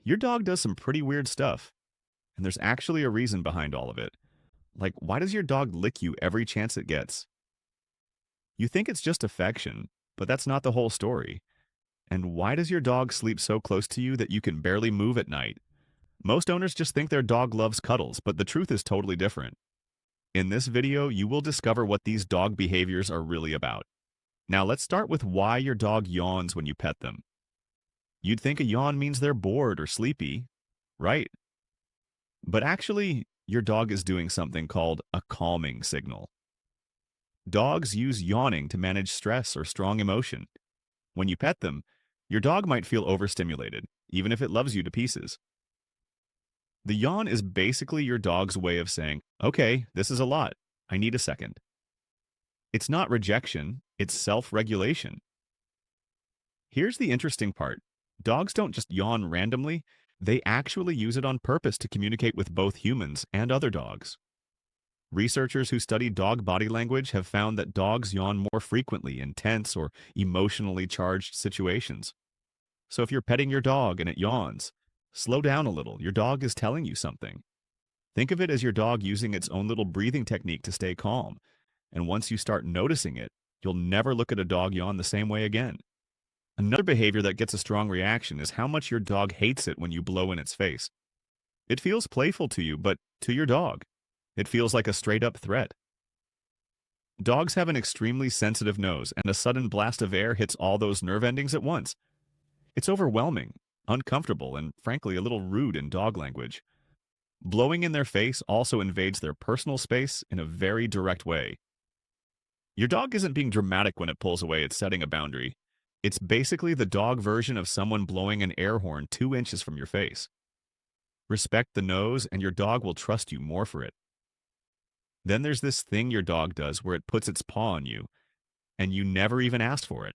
Your dog does some pretty weird stuff, and there's actually a reason behind all of it. Like, why does your dog lick you every chance it gets? You think it's just affection, but that's not the whole story. And why does your dog sleep so close to you that you can barely move at night? Most owners just think their dog loves cuddles, but the truth is totally different. In this video, you will discover what these dog behaviors are really about. Now let's start with why your dog yawns when you pet them. You'd think a yawn means they're bored or sleepy, right? But actually, your dog is doing something called a calming signal. Dogs use yawning to manage stress or strong emotion. When you pet them, your dog might feel overstimulated, even if it loves you to pieces. The yawn is basically your dog's way of saying, okay, this is a lot. I need a second. It's not rejection, it's self-regulation. Here's the interesting part. Dogs don't just yawn randomly, they actually use it on purpose to communicate with both humans and other dogs. Researchers who study dog body language have found that dogs yawn more frequently in tense or emotionally charged situations. So if you're petting your dog and it yawns, slow down a little. Your dog is telling you something. Think of it as your dog using its own little breathing technique to stay calm. And once you start noticing it, you'll never look at a dog yawn the same way again. Another behavior that gets a strong reaction is how much your dog hates it when you blow in its face. It feels playful to you, but to your dog, it feels like a straight-up threat. Dogs have an extremely sensitive nose, and a sudden blast of air hits all those nerve endings at once. It's overwhelming, uncomfortable, and frankly a little rude in dog language. Blowing in their face also invades their personal space in a very direct way. Your dog isn't being dramatic when it pulls away, it's setting a boundary. It's basically the dog version of someone blowing an air horn 2 inches from your face. Respect the nose, and your dog will trust you more for it. Then there's this thing your dog does where it puts its paw on you, and you never even asked for it.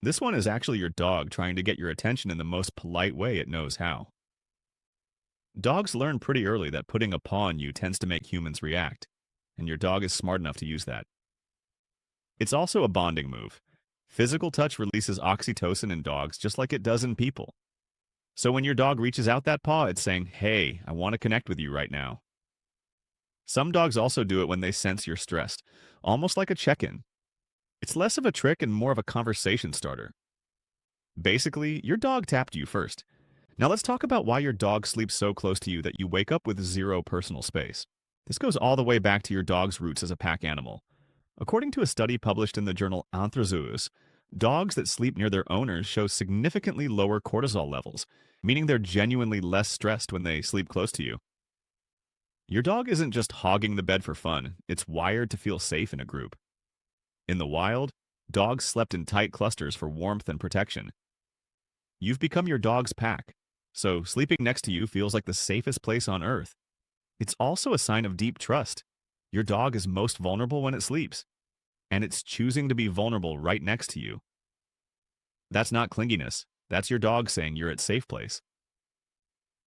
This one is actually your dog trying to get your attention in the most polite way it knows how. Dogs learn pretty early that putting a paw on you tends to make humans react, and your dog is smart enough to use that. It's also a bonding move. Physical touch releases oxytocin in dogs just like it does in people. So when your dog reaches out that paw, it's saying, hey, I want to connect with you right now. Some dogs also do it when they sense you're stressed, almost like a check-in. It's less of a trick and more of a conversation starter. Basically, your dog tapped you first. Now let's talk about why your dog sleeps so close to you that you wake up with zero personal space. This goes all the way back to your dog's roots as a pack animal. According to a study published in the journal Anthrozoos, dogs that sleep near their owners show significantly lower cortisol levels, meaning they're genuinely less stressed when they sleep close to you. Your dog isn't just hogging the bed for fun, it's wired to feel safe in a group. In the wild, dogs slept in tight clusters for warmth and protection. You've become your dog's pack, so sleeping next to you feels like the safest place on earth. It's also a sign of deep trust. Your dog is most vulnerable when it sleeps, and it's choosing to be vulnerable right next to you. That's not clinginess. That's your dog saying you're at safe place.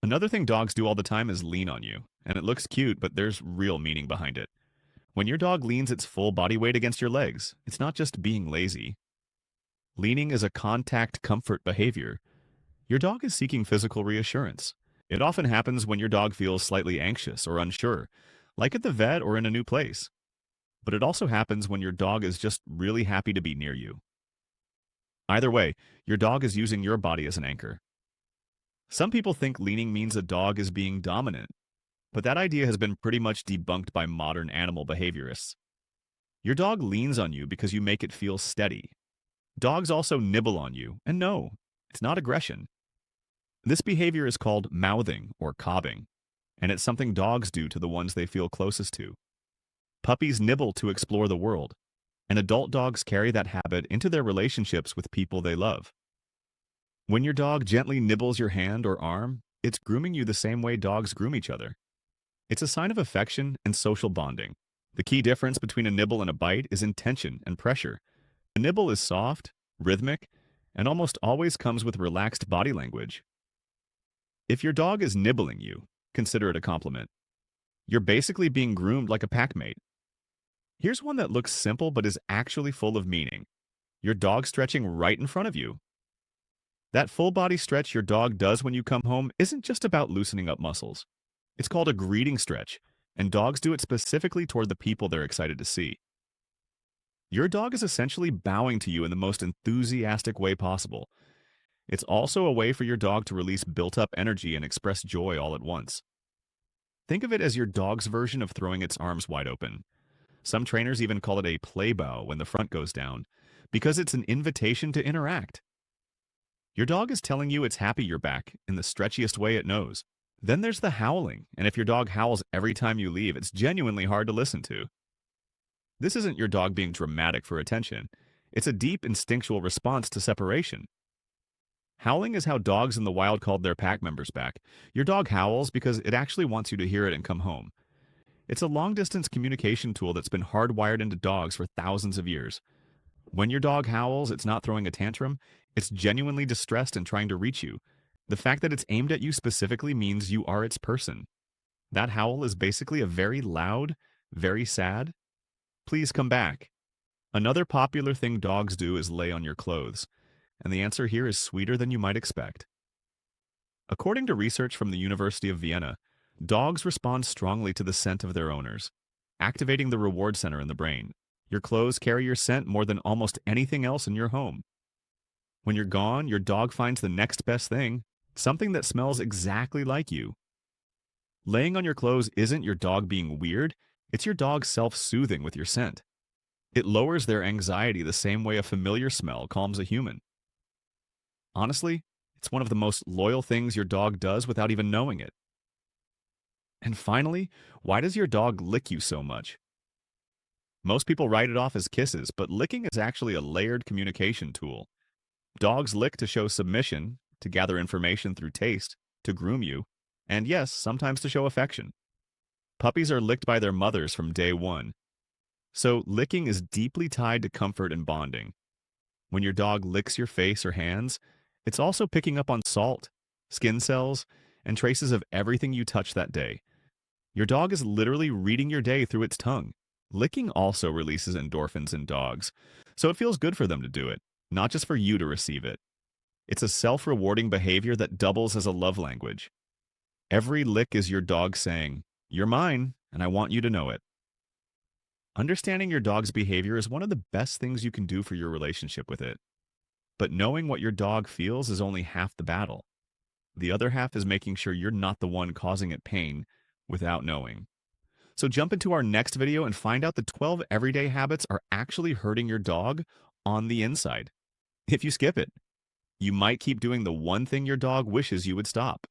Another thing dogs do all the time is lean on you, and it looks cute, but there's real meaning behind it. When your dog leans its full body weight against your legs, it's not just being lazy. Leaning is a contact comfort behavior. Your dog is seeking physical reassurance. It often happens when your dog feels slightly anxious or unsure, like at the vet or in a new place. But it also happens when your dog is just really happy to be near you. Either way, your dog is using your body as an anchor. Some people think leaning means a dog is being dominant, but that idea has been pretty much debunked by modern animal behaviorists. Your dog leans on you because you make it feel steady. Dogs also nibble on you, and no, it's not aggression. This behavior is called mouthing or cobbing, and it's something dogs do to the ones they feel closest to. Puppies nibble to explore the world, and adult dogs carry that habit into their relationships with people they love. When your dog gently nibbles your hand or arm, it's grooming you the same way dogs groom each other. It's a sign of affection and social bonding. The key difference between a nibble and a bite is intention and pressure. A nibble is soft, rhythmic, and almost always comes with relaxed body language. If your dog is nibbling you, consider it a compliment. You're basically being groomed like a packmate. Here's one that looks simple but is actually full of meaning. Your dog stretching right in front of you. That full body stretch your dog does when you come home isn't just about loosening up muscles. It's called a greeting stretch, and dogs do it specifically toward the people they're excited to see. Your dog is essentially bowing to you in the most enthusiastic way possible. It's also a way for your dog to release built-up energy and express joy all at once. Think of it as your dog's version of throwing its arms wide open. Some trainers even call it a play bow when the front goes down, because it's an invitation to interact. Your dog is telling you it's happy you're back in the stretchiest way it knows. Then there's the howling, and if your dog howls every time you leave, it's genuinely hard to listen to. This isn't your dog being dramatic for attention. It's a deep instinctual response to separation. Howling is how dogs in the wild called their pack members back. Your dog howls because it actually wants you to hear it and come home. It's a long-distance communication tool that's been hardwired into dogs for thousands of years. When your dog howls, it's not throwing a tantrum. It's genuinely distressed and trying to reach you. The fact that it's aimed at you specifically means you are its person. That howl is basically a very loud, very sad, "Please come back." Another popular thing dogs do is lay on your clothes, and the answer here is sweeter than you might expect. According to research from the University of Vienna, dogs respond strongly to the scent of their owners, activating the reward center in the brain. Your clothes carry your scent more than almost anything else in your home. When you're gone, your dog finds the next best thing, something that smells exactly like you. Laying on your clothes isn't your dog being weird, it's your dog self-soothing with your scent. It lowers their anxiety the same way a familiar smell calms a human. Honestly, it's one of the most loyal things your dog does without even knowing it. And finally, why does your dog lick you so much? Most people write it off as kisses, but licking is actually a layered communication tool. Dogs lick to show submission, to gather information through taste, to groom you, and yes, sometimes to show affection. Puppies are licked by their mothers from day one. So licking is deeply tied to comfort and bonding. When your dog licks your face or hands, it's also picking up on salt, skin cells, and traces of everything you touch that day. Your dog is literally reading your day through its tongue. Licking also releases endorphins in dogs, so it feels good for them to do it, not just for you to receive it. It's a self-rewarding behavior that doubles as a love language. Every lick is your dog saying, "You're mine, and I want you to know it." Understanding your dog's behavior is one of the best things you can do for your relationship with it. But knowing what your dog feels is only half the battle. The other half is making sure you're not the one causing it pain without knowing. So jump into our next video and find out the 12 everyday habits are actually hurting your dog on the inside. If you skip it, you might keep doing the one thing your dog wishes you would stop.